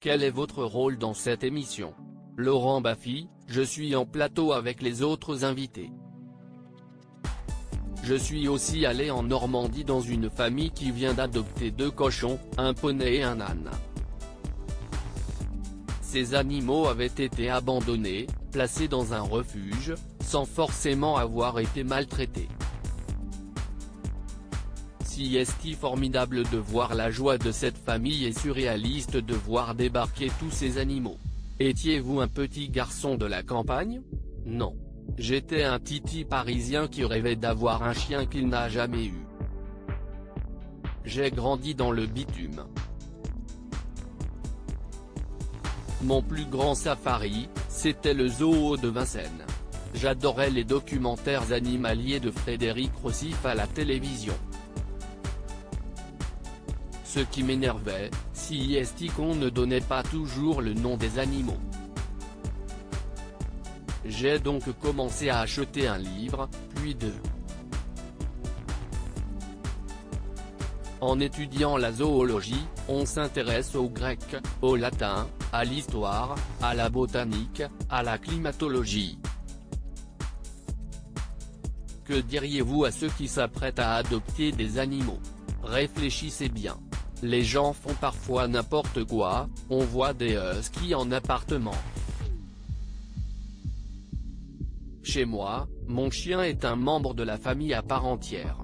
Quel est votre rôle dans cette émission? Laurent Baffy, je suis en plateau avec les autres invités. Je suis aussi allé en Normandie dans une famille qui vient d'adopter 2 cochons, un poney et un âne. Ces animaux avaient été abandonnés, placés dans un refuge, sans forcément avoir été maltraités. Si est-il formidable de voir la joie de cette famille et surréaliste de voir débarquer tous ces animaux. Étiez-vous un petit garçon de la campagne? Non. J'étais un titi parisien qui rêvait d'avoir un chien qu'il n'a jamais eu. J'ai grandi dans le bitume. Mon plus grand safari, c'était le zoo de Vincennes. J'adorais les documentaires animaliers de Frédéric Rossif à la télévision. Ce qui m'énervait, c'est qu'on ne donnait pas toujours le nom des animaux. J'ai donc commencé à acheter un livre, puis 2. En étudiant la zoologie, on s'intéresse au grec, au latin, à l'histoire, à la botanique, à la climatologie. Que diriez-vous à ceux qui s'apprêtent à adopter des animaux? Réfléchissez bien. Les gens font parfois n'importe quoi, on voit des huskies en appartement. Chez moi, mon chien est un membre de la famille à part entière.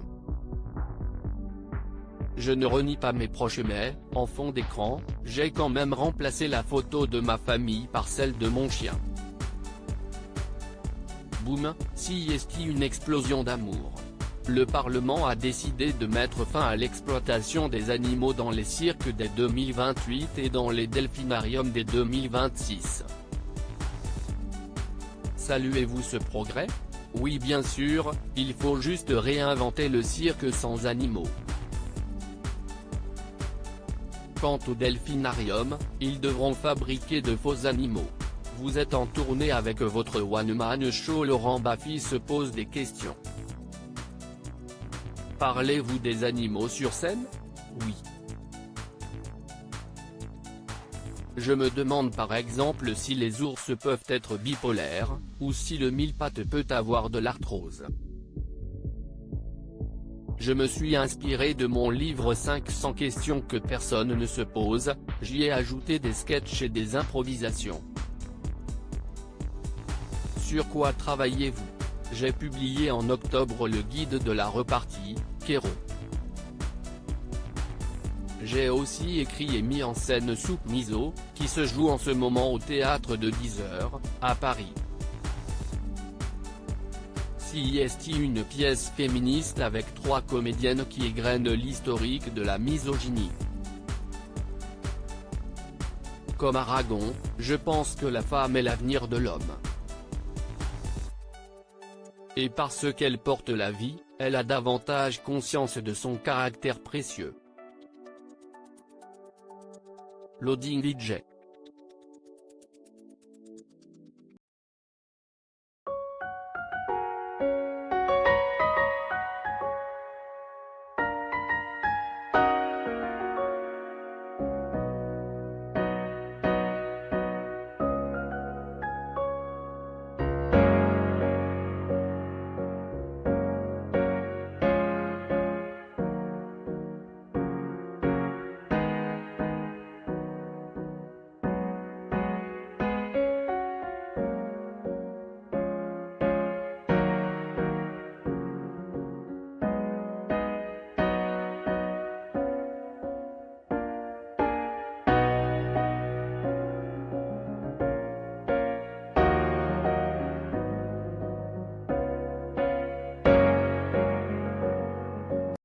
Je ne renie pas mes proches mais, en fond d'écran, j'ai quand même remplacé la photo de ma famille par celle de mon chien. Boum, si est une explosion d'amour. Le Parlement a décidé de mettre fin à l'exploitation des animaux dans les cirques dès 2028 et dans les delphinariums dès 2026. Saluez-vous ce progrès? Oui bien sûr, il faut juste réinventer le cirque sans animaux. Quant au delphinarium, ils devront fabriquer de faux animaux. Vous êtes en tournée avec votre one-man show. Laurent Baffy se pose des questions. Parlez-vous des animaux sur scène? Oui. Je me demande par exemple si les ours peuvent être bipolaires, ou si le mille-pattes peut avoir de l'arthrose. Je me suis inspiré de mon livre 500 questions que personne ne se pose, j'y ai ajouté des sketchs et des improvisations. Sur quoi travaillez-vous? J'ai publié en octobre le guide de la repartie, Kéro. J'ai aussi écrit et mis en scène Soupe Miso, qui se joue en ce moment au théâtre de 10h, à Paris. Si est une pièce féministe avec 3 comédiennes qui égrènent l'historique de la misogynie. Comme Aragon, je pense que la femme est l'avenir de l'homme. Et parce qu'elle porte la vie, elle a davantage conscience de son caractère précieux. Loading DJ.